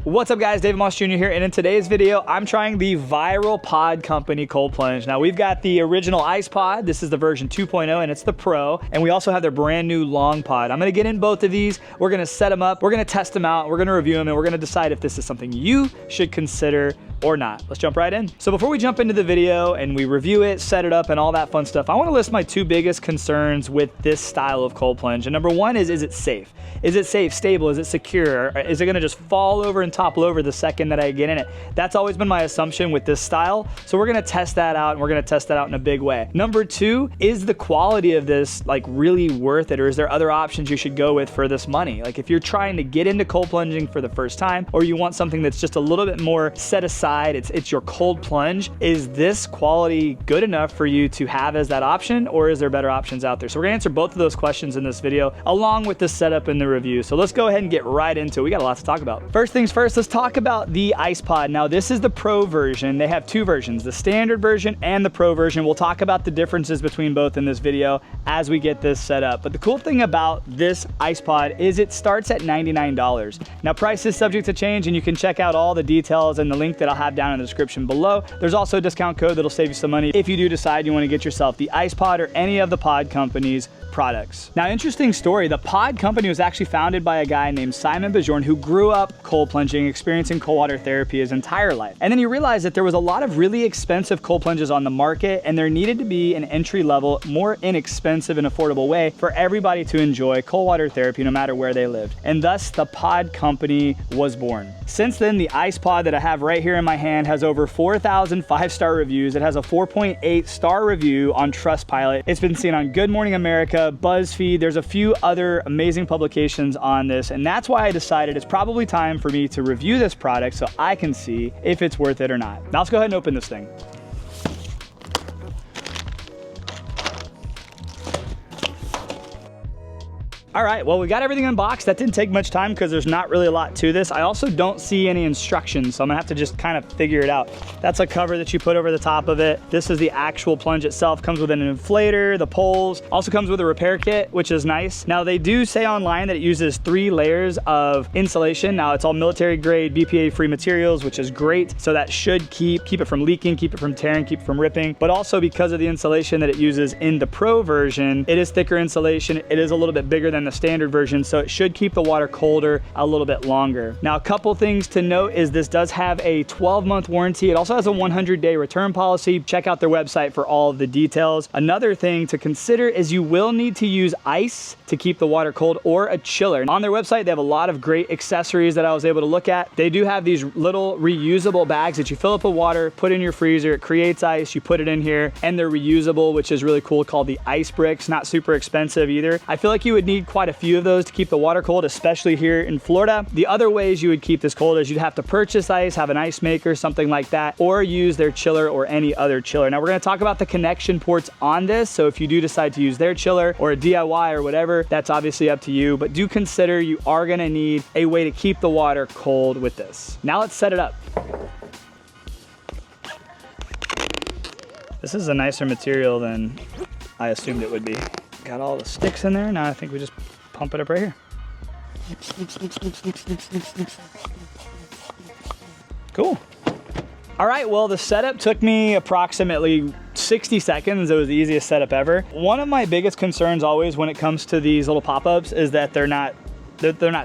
What's up guys, David Moss Jr. here, and in today's video, I'm trying the ViRaL Pod Company Cold Plunge. Now we've got the original IcePod, this is the version 2.0 and it's the Pro, and we also have their brand new long pod. I'm gonna get in both of these, we're gonna set them up, we're gonna test them out, we're gonna review them, and we're gonna decide if this is something you should consider or not. Let's jump right in. So before we jump into the video and we review it, set it up, and all that fun stuff, I wanna list my two biggest concerns with this style of cold plunge. And number one is it safe? Is it safe, stable, is it secure? Or is it gonna just fall over and topple over the second that I get in it? That's always been my assumption with this style. So we're gonna test that out, and we're gonna test that out in a big way. Number two, is the quality of this like really worth it? Or is there other options you should go with for this money? Like if you're trying to get into cold plunging for the first time, or you want something that's just a little bit more set aside, it's your cold plunge, is this quality good enough for you to have as that option, or is there better options out there? So we're gonna answer both of those questions in this video, along with the setup and the review. So let's go ahead and get right into it. We got a lot to talk about. First things first, let's talk about the IcePod. Now this is the Pro version. They have two versions, the standard version and the Pro version. We'll talk about the differences between both in this video as we get this set up. But the cool thing about this IcePod is it starts at $99. Now price is subject to change, and you can check out all the details in the link that I'll have down in the description below. There's also a discount code that'll save you some money if you do decide you want to get yourself the IcePod or any of the pod companies products. Now, interesting story, the pod company was actually founded by a guy named Simon Bajorn, who grew up cold plunging, experiencing cold water therapy his entire life. And then he realized that there was a lot of really expensive cold plunges on the market, and there needed to be an entry level, more inexpensive and affordable way for everybody to enjoy cold water therapy no matter where they lived. And thus the pod company was born. Since then, the IcePod that I have right here in my hand has over 4,000 5-star reviews. It has a 4.8 star review on Trustpilot. It's been seen on Good Morning America, BuzzFeed. There's a few other amazing publications on this, and that's why I decided it's probably time for me to review this product so I can see if it's worth it or not. Now let's go ahead and open this thing. All right, well, we got everything unboxed. That didn't take much time because there's not really a lot to this. I also don't see any instructions, so I'm gonna have to just kind of figure it out. That's a cover that you put over the top of it. This is the actual plunge itself. Comes with an inflator, the poles. Also comes with a repair kit, which is nice. Now, they do say online that it uses 3 layers of insulation. Now, it's all military grade, BPA-free materials, which is great. So that should keep it from leaking, keep it from tearing, keep it from ripping. But also because of the insulation that it uses in the Pro version, it is thicker insulation. It is a little bit bigger than the standard version, so it should keep the water colder a little bit longer. Now, a couple things to note is this does have a 12-month warranty. It also has a 100-day return policy. Check out their website for all of the details. Another thing to consider is you will need to use ice to keep the water cold, or a chiller. On their website, they have a lot of great accessories that I was able to look at. They do have these little reusable bags that you fill up with water, put in your freezer, it creates ice, you put it in here, and they're reusable, which is really cool, called the ice bricks. Not super expensive either. I feel like you would need quite a few of those to keep the water cold, especially here in Florida. The other ways you would keep this cold is you'd have to purchase ice, have an ice maker, something like that, or use their chiller or any other chiller. Now, we're gonna talk about the connection ports on this, so if you do decide to use their chiller or a DIY or whatever, that's obviously up to you, but do consider you are gonna need a way to keep the water cold with this. Now let's set it up. This is a nicer material than I assumed it would be. Got all the sticks in there. Now I think we just pump it up right here. Cool. All right, well, the setup took me approximately 60 seconds. It was the easiest setup ever. One of my biggest concerns always when it comes to these little pop-ups is that they're not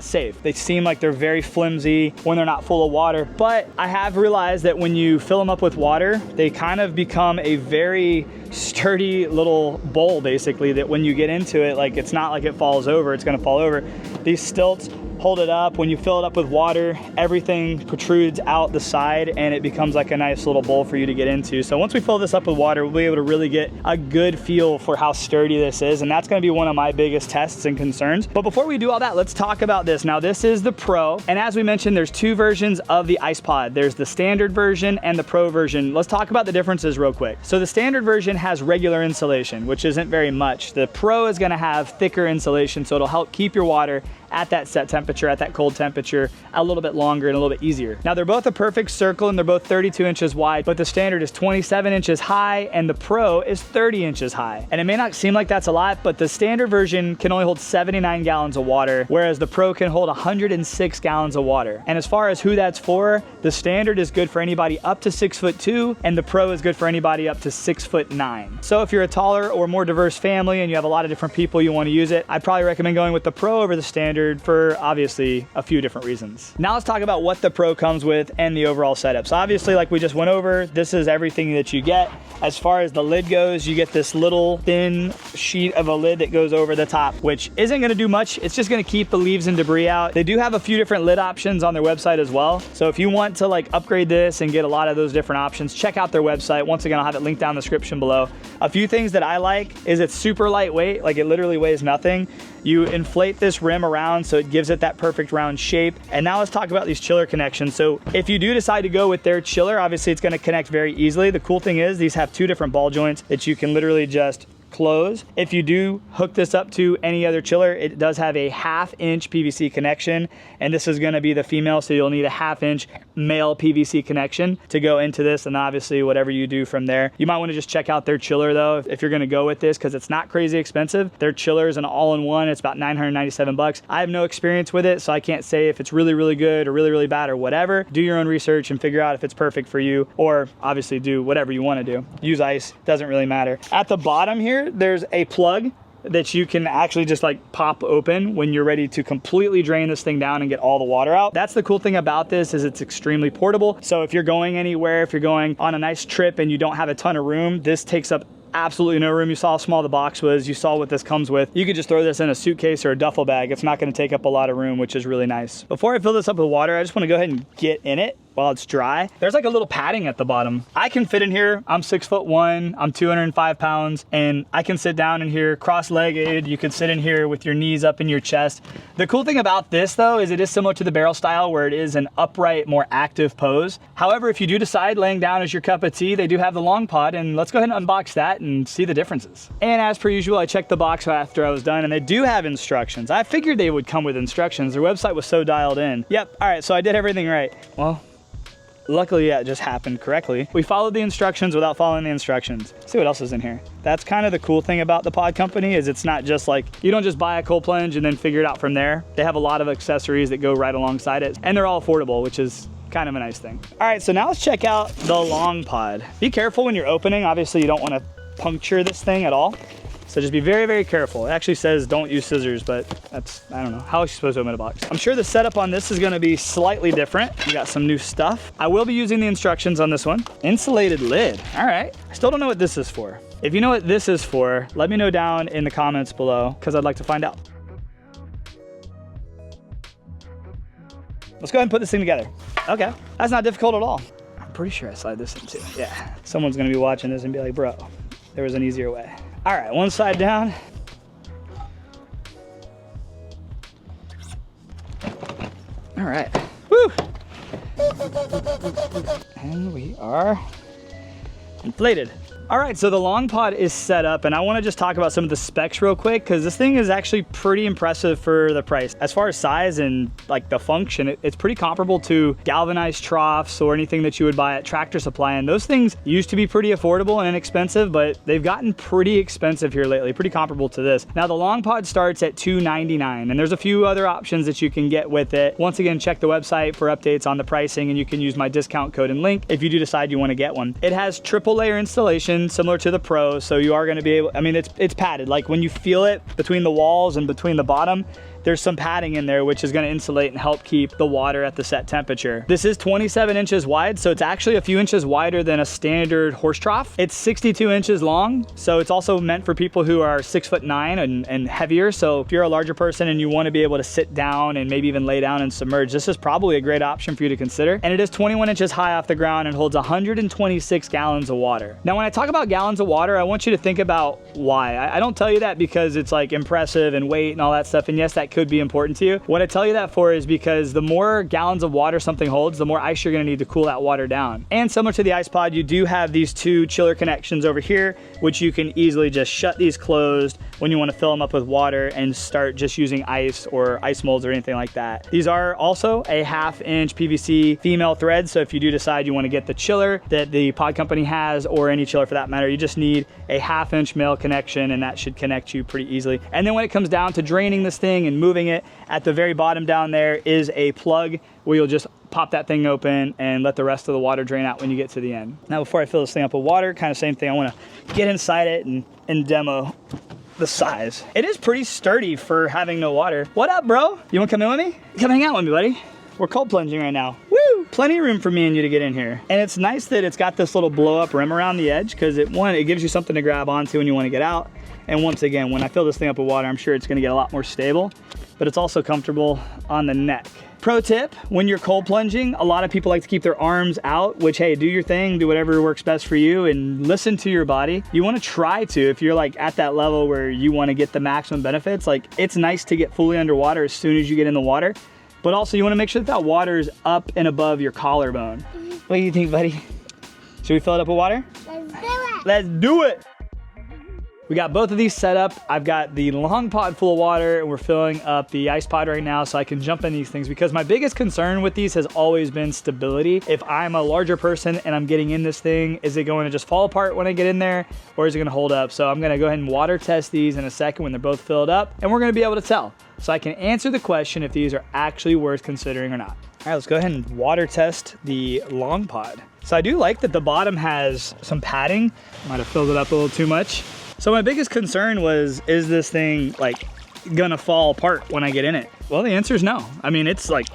safe. They seem like they're very flimsy when they're not full of water, but I have realized that when you fill them up with water, they kind of become a very sturdy little bowl, basically, that when you get into it, like, it's not like it falls over, it's gonna fall over. These stilts hold it up. When you fill it up with water, everything protrudes out the side and it becomes like a nice little bowl for you to get into. So once we fill this up with water, we'll be able to really get a good feel for how sturdy this is, and that's gonna be one of my biggest tests and concerns. But before we do all that, let's talk about this. Now, this is the Pro, and as we mentioned, there's 2 versions of the IcePod. There's the standard version and the Pro version. Let's talk about the differences real quick. So the standard version has regular insulation, which isn't very much. The Pro is gonna have thicker insulation, so it'll help keep your water at that set temperature, at that cold temperature, a little bit longer and a little bit easier. Now they're both a perfect circle and they're both 32 inches wide, but the standard is 27 inches high and the Pro is 30 inches high. And it may not seem like that's a lot, but the standard version can only hold 79 gallons of water, whereas the Pro can hold 106 gallons of water. And as far as who that's for, the standard is good for anybody up to 6'2", and the Pro is good for anybody up to 6'9". So if you're a taller or more diverse family and you have a lot of different people you want to use it, I'd probably recommend going with the Pro over the standard for obviously a few different reasons. Now let's talk about what the Pro comes with and the overall setup. So obviously, like we just went over, this is everything that you get. As far as the lid goes, you get this little thin sheet of a lid that goes over the top, which isn't gonna do much. It's just gonna keep the leaves and debris out. They do have a few different lid options on their website as well. So if you want to like upgrade this and get a lot of those different options, check out their website. Once again, I'll have it linked down in the description below. A few things that I like is it's super lightweight, like it literally weighs nothing. You inflate this rim around so it gives it that perfect round shape. And now let's talk about these chiller connections. So if you do decide to go with their chiller, obviously it's gonna connect very easily. The cool thing is these have two different ball joints that you can literally just close. If you do hook this up to any other chiller, it does have a 1/2 inch PVC connection, and this is going to be the female, so you'll need a 1/2 inch male PVC connection to go into this, and obviously whatever you do from there. You might want to just check out their chiller though if you're going to go with this, because it's not crazy expensive. Their chiller is an all-in-one. It's about 997 bucks. I have no experience with it, so I can't say if it's really, really good or really, really bad or whatever. Do your own research and figure out if it's perfect for you, or obviously do whatever you want to do. Use ice, doesn't really matter. At the bottom here, there's a plug that you can actually just like pop open when you're ready to completely drain this thing down and get all the water out. That's the cool thing about this, is it's extremely portable. So if you're going anywhere, if you're going on a nice trip and you don't have a ton of room, this takes up absolutely no room. You saw how small the box was. You saw what this comes with. You could just throw this in a suitcase or a duffel bag. It's not going to take up a lot of room, which is really nice. Before I fill this up with water, I just want to go ahead and get in it while it's dry. There's like a little padding at the bottom. I can fit in here. I'm 6'1", I'm 205 pounds, and I can sit down in here cross-legged. You can sit in here with your knees up in your chest. The cool thing about this though is it is similar to the barrel style, where it is an upright, more active pose. However, if you do decide laying down is your cup of tea, they do have the long pod, and let's go ahead and unbox that and see the differences. And as per usual, I checked the box after I was done, and they do have instructions. I figured they would come with instructions. Their website was so dialed in. Yep, all right, so I did everything right. Well, luckily, yeah, it just happened correctly. We followed the instructions without following the instructions. Let's see what else is in here. That's kind of the cool thing about the Pod Company, is it's not just like, you don't just buy a cold plunge and then figure it out from there. They have a lot of accessories that go right alongside it, and they're all affordable, which is kind of a nice thing. All right, so now let's check out the long pod. Be careful when you're opening. Obviously, you don't want to puncture this thing at all. So just be very, very careful. It actually says don't use scissors, but that's, I don't know. How is you supposed to open a box? I'm sure the setup on this is gonna be slightly different. We got some new stuff. I will be using the instructions on this one. Insulated lid, all right. I still don't know what this is for. If you know what this is for, let me know down in the comments below, because I'd like to find out. Let's go ahead and put this thing together. Okay, that's not difficult at all. I'm pretty sure I slide this in too. Yeah, someone's gonna be watching this and be like, bro, there was an easier way. All right, one side down. All right, woo! And we are inflated. All right, so the long pod is set up, and I wanna just talk about some of the specs real quick, because this thing is actually pretty impressive for the price. As far as size and like the function, it's pretty comparable to galvanized troughs or anything that you would buy at Tractor Supply, and those things used to be pretty affordable and inexpensive, but they've gotten pretty expensive here lately, pretty comparable to this. Now the long pod starts at $299, and there's a few other options that you can get with it. Once again, check the website for updates on the pricing, and you can use my discount code and link if you do decide you wanna get one. It has triple layer installation, similar to the Pro, so you are going to be able, I mean, it's padded. Like when you feel it between the walls and between the bottom, there's some padding in there which is going to insulate and help keep the water at the set temperature. This is 27 inches wide, so it's actually a few inches wider than a standard horse trough. It's 62 inches long, so it's also meant for people who are 6'9" and heavier. So if you're a larger person and you want to be able to sit down and maybe even lay down and submerge, this is probably a great option for you to consider. And it is 21 inches high off the ground and holds 126 gallons of water. Now, when I talk about gallons of water, I want you to think about why. I don't tell you that because it's like impressive and weight and all that stuff, and yes, that could be important to you. What I tell you that for is because the more gallons of water something holds, the more ice you're gonna need to cool that water down. And similar to the IcePod, you do have these two chiller connections over here, which you can easily just shut these closed, when you want to fill them up with water and start just using ice or ice molds or anything like that. These are also a 1/2-inch PVC female thread, so if you do decide you want to get the chiller that the pod company has, or any chiller for that matter, you just need a 1/2-inch male connection, and that should connect you pretty easily. And then when it comes down to draining this thing and moving it, at the very bottom down there is a plug where you'll just pop that thing open and let the rest of the water drain out when you get to the end. Now before I fill this thing up with water, kind of same thing, I want to get inside it and demo the size. It is pretty sturdy for having no water. What up, bro? You want to come in with me? Come hang out with me, buddy. We're cold plunging right now. Woo! Plenty of room for me and you to get in here. And it's nice that it's got this little blow up rim around the edge, because it gives you something to grab onto when you want to get out. And once again, when I fill this thing up with water, I'm sure it's going to get a lot more stable, but it's also comfortable on the neck. Pro tip, when you're cold plunging, a lot of people like to keep their arms out, which, hey, do your thing, do whatever works best for you, and listen to your body. You want to try to, if you're like at that level where you want to get the maximum benefits, like it's nice to get fully underwater as soon as you get in the water, but also you want to make sure that water is up and above your collarbone. What do you think, buddy? Should we fill it up with water? Let's do it. Let's do it. We got both of these set up. I've got the long pod full of water, and we're filling up the ice pod right now so I can jump in these things, because my biggest concern with these has always been stability. If I'm a larger person and I'm getting in this thing, is it going to just fall apart when I get in there, or is it gonna hold up? So I'm gonna go ahead and water test these in a second when they're both filled up, and we're gonna be able to tell. So I can answer the question if these are actually worth considering or not. All right, let's go ahead and water test the long pod. So I do like that the bottom has some padding. Might have filled it up a little too much. So my biggest concern was, is this thing like gonna fall apart when I get in it? Well, the answer is no. I mean, it's like,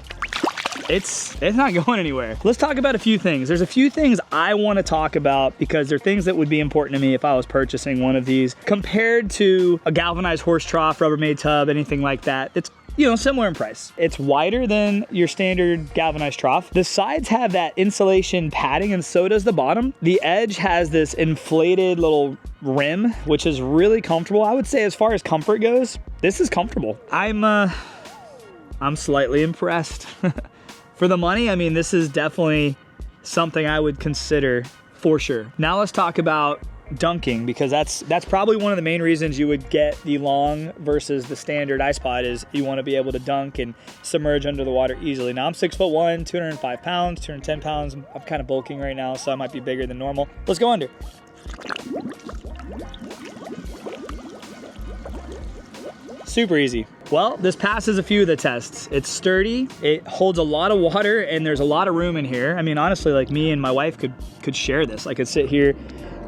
it's not going anywhere. Let's talk about a few things. There's a few things I want to talk about, because they're things that would be important to me if I was purchasing one of these, compared to a galvanized horse trough, Rubbermaid tub, anything like that. It's, you know, similar in price. It's wider than your standard galvanized trough. The sides have that insulation padding, and so does the bottom. The edge has this inflated little rim, which is really comfortable. I would say as far as comfort goes, this is comfortable. I'm slightly impressed. For the money, I mean, this is definitely something I would consider for sure. Now let's talk about dunking, because that's probably one of the main reasons you would get the long versus the standard IcePod, is you want to be able to dunk and submerge under the water easily. Now I'm 6'1", 205 pounds, 210 pounds. I'm kind of bulking right now, so I might be bigger than normal. Let's go under. Super easy. Well, this passes a few of the tests. It's sturdy, it holds a lot of water, and there's a lot of room in here. I mean, honestly, like me and my wife could share this. I could sit here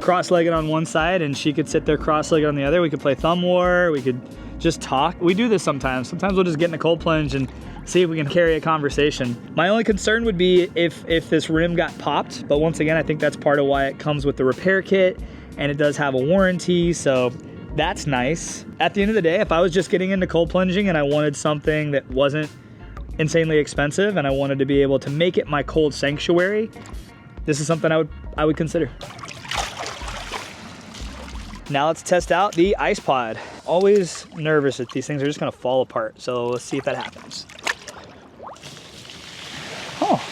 cross-legged on one side, and she could sit there cross-legged on the other. We could play thumb war, we could just talk. We do this sometimes. Sometimes we'll just get in a cold plunge and see if we can carry a conversation. My only concern would be if this rim got popped, but once again, I think that's part of why it comes with the repair kit, and it does have a warranty, so that's nice. At the end of the day, if I was just getting into cold plunging and I wanted something that wasn't insanely expensive and I wanted to be able to make it my cold sanctuary, this is something I would consider. Now let's test out the IcePod. Always nervous that these things are just gonna fall apart, so let's see if that happens. Oh,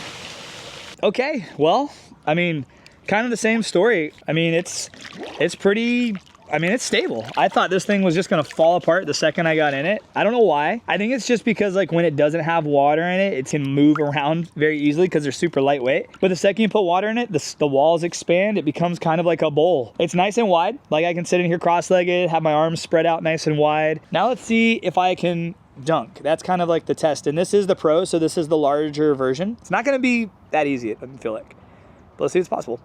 okay, well, I mean, kind of the same story. I mean, it's pretty, I mean, it's stable. I thought this thing was just gonna fall apart the second I got in it. I don't know why. I think it's just because like when it doesn't have water in it, it can move around very easily because they're super lightweight. But the second you put water in it, the walls expand. It becomes kind of like a bowl. It's nice and wide. Like I can sit in here cross-legged, have my arms spread out nice and wide. Now let's see if I can dunk. That's kind of like the test. And this is the Pro, so this is the larger version. It's not gonna be that easy, it doesn't feel like. But let's see if it's possible.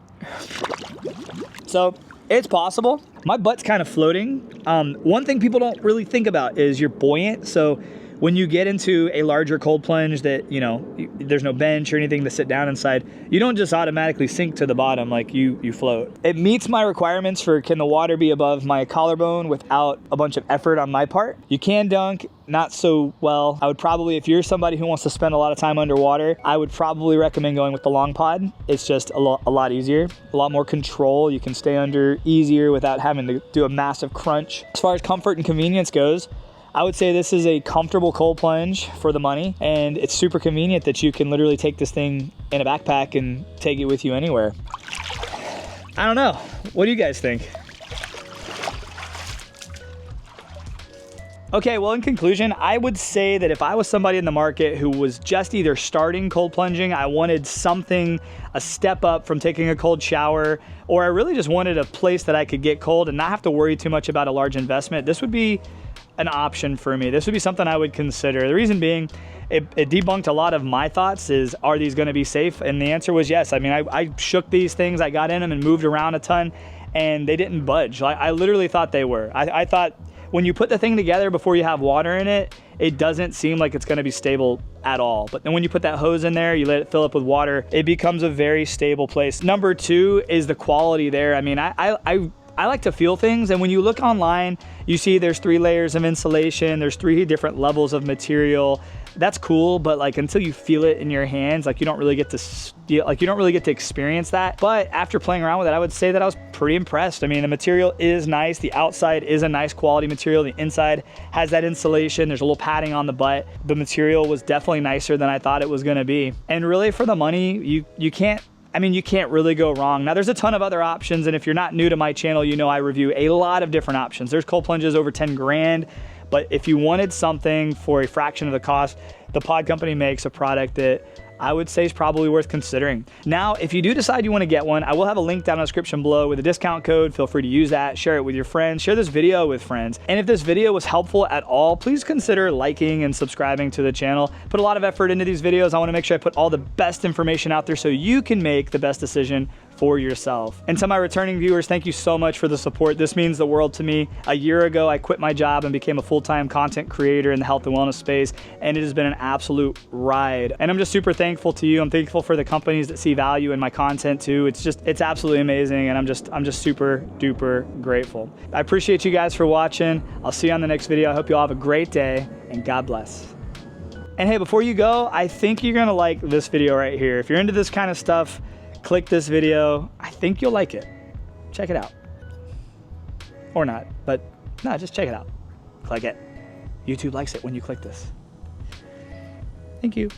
So, it's possible. My butt's kind of floating. One thing people don't really think about is you're buoyant. So when you get into a larger cold plunge that, you know, there's no bench or anything to sit down inside, you don't just automatically sink to the bottom, like you float. It meets my requirements for can the water be above my collarbone without a bunch of effort on my part. You can dunk, not so well. I would probably, if you're somebody who wants to spend a lot of time underwater, I would probably recommend going with the long pod. It's just a lot easier, a lot more control. You can stay under easier without having to do a massive crunch. As far as comfort and convenience goes, I would say this is a comfortable cold plunge for the money, and it's super convenient that you can literally take this thing in a backpack and take it with you anywhere. I don't know. What do you guys think? Okay, well, in conclusion, I would say that if I was somebody in the market who was just either starting cold plunging, I wanted something, a step up from taking a cold shower, or I really just wanted a place that I could get cold and not have to worry too much about a large investment, this would be an option for me. This would be something I would consider. The reason being, it debunked a lot of my thoughts is, are these gonna be safe? And the answer was yes. I mean, I shook these things, I got in them and moved around a ton, and they didn't budge. I literally thought they were. I thought, when you put the thing together before you have water in it, it doesn't seem like it's gonna be stable at all. But then when you put that hose in there, you let it fill up with water, it becomes a very stable place. Number two is the quality there. I mean, I like to feel things, and when you look online, you see there's 3 layers of insulation, there's 3 different levels of material. That's cool, but like until you feel it in your hands, like you don't really get to experience that. But after playing around with it, I would say that I was pretty impressed. I mean, the material is nice. The outside is a nice quality material. The inside has that insulation. There's a little padding on the butt. The material was definitely nicer than I thought it was gonna be. And really for the money, you can't really go wrong. Now there's a ton of other options, and if you're not new to my channel, you know I review a lot of different options. There's cold plunges over 10 grand, but if you wanted something for a fraction of the cost, the Pod Company makes a product that I would say is probably worth considering. Now, if you do decide you want to get one, I will have a link down in the description below with a discount code. Feel free to use that, share it with your friends, share this video with friends. And if this video was helpful at all, please consider liking and subscribing to the channel. Put a lot of effort into these videos. I want to make sure I put all the best information out there so you can make the best decision for yourself. And to my returning viewers, thank you so much for the support. This means the world to me. A year ago, I quit my job and became a full-time content creator in the health and wellness space, and it has been an absolute ride. And I'm just super thankful to you. I'm thankful for the companies that see value in my content too. It's absolutely amazing, and I'm just super duper grateful. I appreciate you guys for watching. I'll see you on the next video. I hope you all have a great day, and God bless. And hey, before you go, I think you're gonna like this video right here. If you're into this kind of stuff, click this video. I think you'll like it. Check it out. Or not, but no, just check it out. Click it. YouTube likes it when you click this. Thank you.